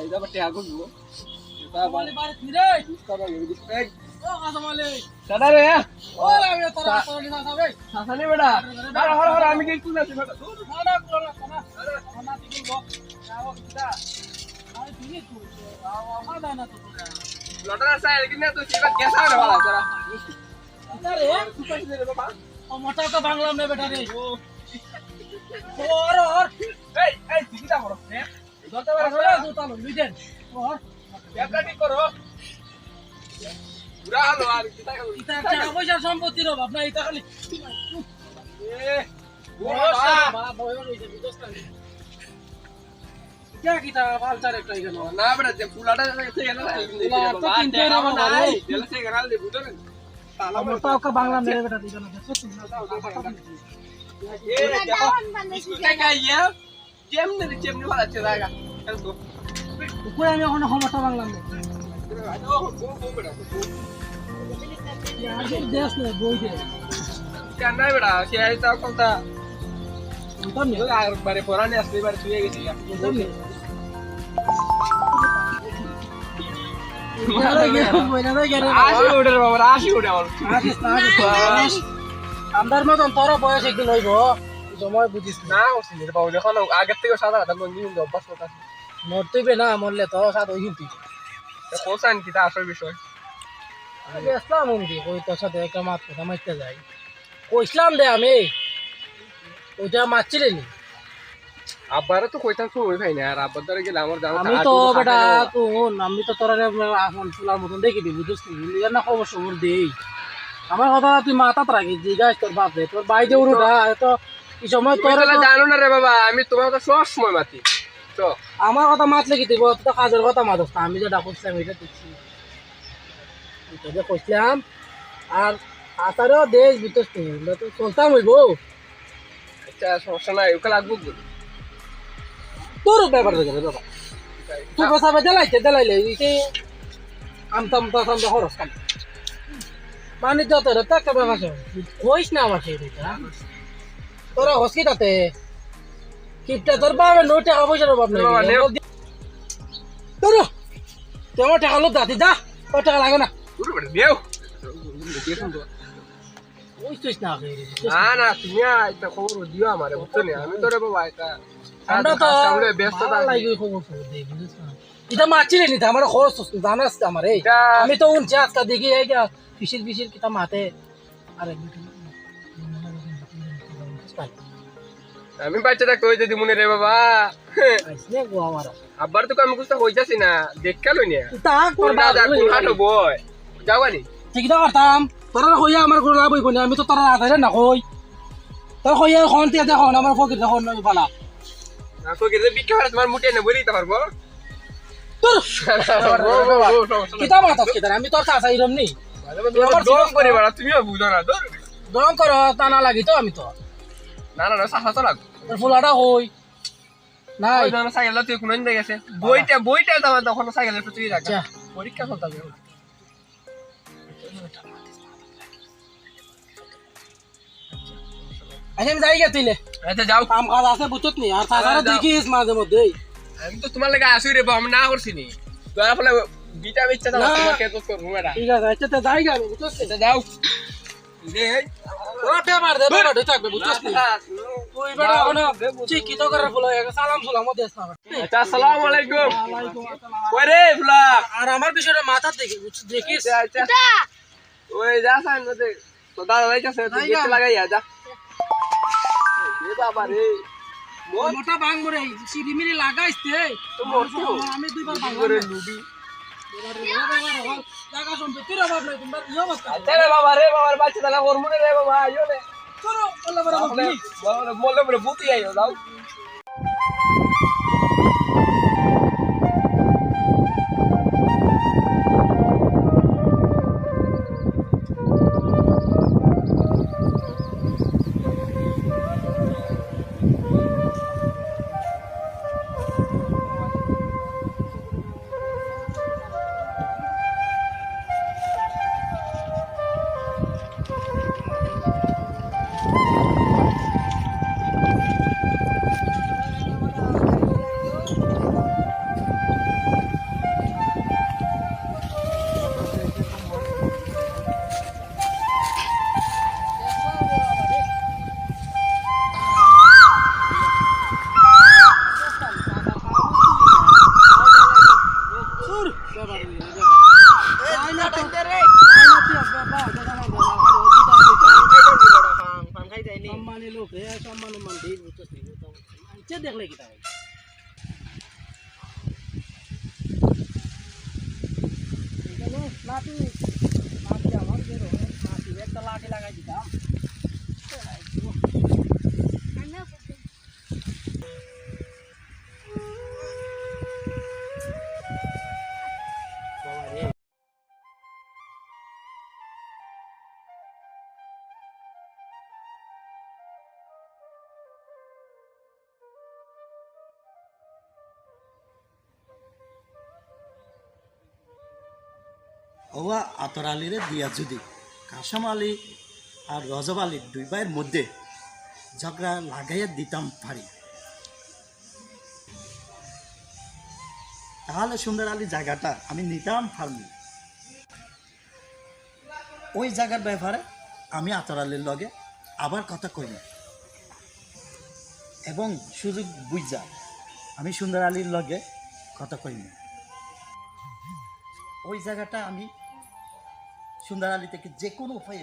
এটা বাটে আগো গো বলে বাড়ি ফিরে তারা এই ও কাজমালে দাদা রে ও আমি তোরা তোরা না যাবে সাসানি বেটা হর হর আমি কি তুই আছি বেটা না করো না না তুই বল যাও কিটা আরে তুই তো আমার দানা তো তোরা লটার সাইল কিনে তুই সিবা গেছা রে বাবা তোরা আরে তুই কই রে বাবা ও মোটা তো বাংলা মে বেটা রে और এই তুই কিটা করছ রে দতে अरे বাবা दूता लो लीजेन और ক্যামেরা ঠিক করো পুরা হলো আর কিটা করো इता টাকা পয়সা সম্পত্তি রব আপনা ইতা খালি এ बड़ा भय হইছে বুঝছস না क्या किता बालचार একটা এখানে না বেটা যে পুলাটা সে গেল না তো কিনতে রে বাবা রে তেল সে গেল দে বুঝো না তালা মোটা का बांग्ला मेरे बेटा दिखाना देखो तुम এ দেখো কি কাইয়া যেমনে ভালো আছে লাগা চল কই আমি এখন মোটা বাংলা মে আগে দেশ নে বই দে কেন বেটা সে আইতা কথা তম নে আর বারে পরানে আসলে বারে তুই গেছি তম নে আরে গে বইনা দে গে আসি উড়ে বাবা আসি উড়ে আমার আমদার মতন তোর বয়স একদিন হইব সময় বুঝিস না করছিস রে বাবা দেখো আগের থেকে সাদা কাটা মন নিয়ে অভ্যাস কথা মরতেইবে না মরলে তো সাথ ওই কিন্তু কোসান কি তা আসল বিষয় আগে আসলাম উনকি ওই তোর সাথে একটা মাত কথা মারতে যাই কইছিলাম দে আমি ওইটা মারছিলেনি আব্বারে তো কইতাম তুই ভাই না আর আব্বার দ্বারা গেলে আমার জানা আমি তো বেটা তুন আমি তো তোরা এখন চুলার মতন দেখি দিবি বুঝছিস না খবর সবর দেই আমার কথা তুই মাথাত রাখি জিজ্ঞাসা তোর বাপ রে তোর বাইরে উড়োটা এত এই সময় তোর তোরা জানো না রে বাবা আমি তোমার কথা সব সময় মাতি তো আমার কথা মাতলে কি দিব তো কাজের কথা মাতস না আমি যে ডাকুছিলাম এটা দেখছি এটা যে কইছিলাম আর আসারও দেশ বুঝছিস তো চলতাম হইব আচ্ছা সমস্যা নাই ওকে লাগবো তোর ব্যাপার দেখে বাবা তুই বসাবে দেলাইলে এই আমতাম তাম খরচ কাম মানে যত রে টাকা ব্যবসা কইস না আমার সেই এটা তোরা হসকি তাতে কিপটা তোর বাবা নো টাকা পয়সার অভাব নেই তোর তোমার টাকা লোক দাতি যা তোর টাকা লাগে না তুই বড় দেও ওই তুইস না না না তুমি এটা খবর দিও আমারে বুঝছো না আমি তো রে বাবা এটা আমরা তো সামনে ব্যস্ততা লাগি খবর দেই বুঝছ না এটা মাছিলে নি আমার খরচ জানাস আমার এই আমি তো উন আজকে দেখি এই ফিশির কিতা মাতে আরে আমি বাচ্চা থাকতে হইতে দি মনে রে বাবা আইসনে গো আমার আব্বার তো আমি কুস্তা হইতাছি না দেখকা লই না তা করবা যা হাটো বয় যাওয়ানি ঠিক না করতাম তোরা কইয়া আমার কোনো লাভ হইব না আমি তো তোরা আধারে না কই তোর কইয়া খন তে দেখো আমার ফকির দেখো না বালা না তো গেলে বিক্কা হারা তোমার মুটে না বলি দিতে পারবো তোর কিতা মাতাস কিতা আমি তোর চাচা ইরম নি দম করে বাড়া তুমিও বুঝো না তোর দম কর তা না লাগি তো আমি তো না না সাহা তো লাগো তোর ফুলাটা হই না ওই ধরনের সাইকেল তুই কোন দিকে গেছে বইটা দাও তখন সাইকেলের প্রতি রাখা আচ্ছা পরীক্ষা চলতে হবে আচ্ছা আমি যাই গেছিলে আচ্ছা যাও কাম কাজ আছে বুঝছত নি আর তাছাড়া দেখিস মাঝে মধ্যে আমি তো তোমার লাগে আসুই রে বাবা আমি না করছি নি তোরা ফলে বিটা বিচ্ছা দাও তোমাকে তো করবো এটা ঠিক আছে আচ্ছা তো যাই গা বুঝছত এটা যাও রে ওরা পেপার দে পেপার ঢুক থাকবে বুঝছত নি তুই বেটা এখন চিকি তো করে ফুলা সালাম সালাম দেস না আচ্ছা আসসালামু আলাইকুম ওয়ালাইকুম আসসালাম ওরে ফুলা আর আমার বিষয়টা মাথা দেখি দেখিস আচ্ছা ওই যা সাইন মতে তো দাদা যাইতাছে তুই গেট লাগাই যা এ বাবা রে মোটা বাং মরে সিঁড়ি মিরি লাগাইছে তো মরছো আমি দুইবার বাং করে লুবি জায়গা সম্পত্তির অভাব নাই তোমরা কি অবস্থা আচ্ছা রে বাবা রে বাবার বাচ্চা দালা হরমোনে রে বাবা আইও রে চলো আল্লাহ বড় বলে বুতি আইও যাও মাটি মাটি আমার বেরো মাটি একটা লাঠি লাগাই দিতাম ওয়া আতর আলীরে দিয়া যদি কাসাম আলী আর রজব আলীর দুই ভাইয়ের মধ্যে ঝগড়া লাগাইয়া দিতাম পারি, তাহলে সুন্দর আলী জায়গাটা আমি নিতাম পারবো। ওই জায়গার ব্যাপারে আমি আতর আলীর লগে আবার কথা কইনি এবং সুযোগ বুঝা আমি সুন্দর আলীর লগে কথা কইনি। ওই জায়গাটা আমি সুন্দর আলী থেকে যে কোনো উপায়ে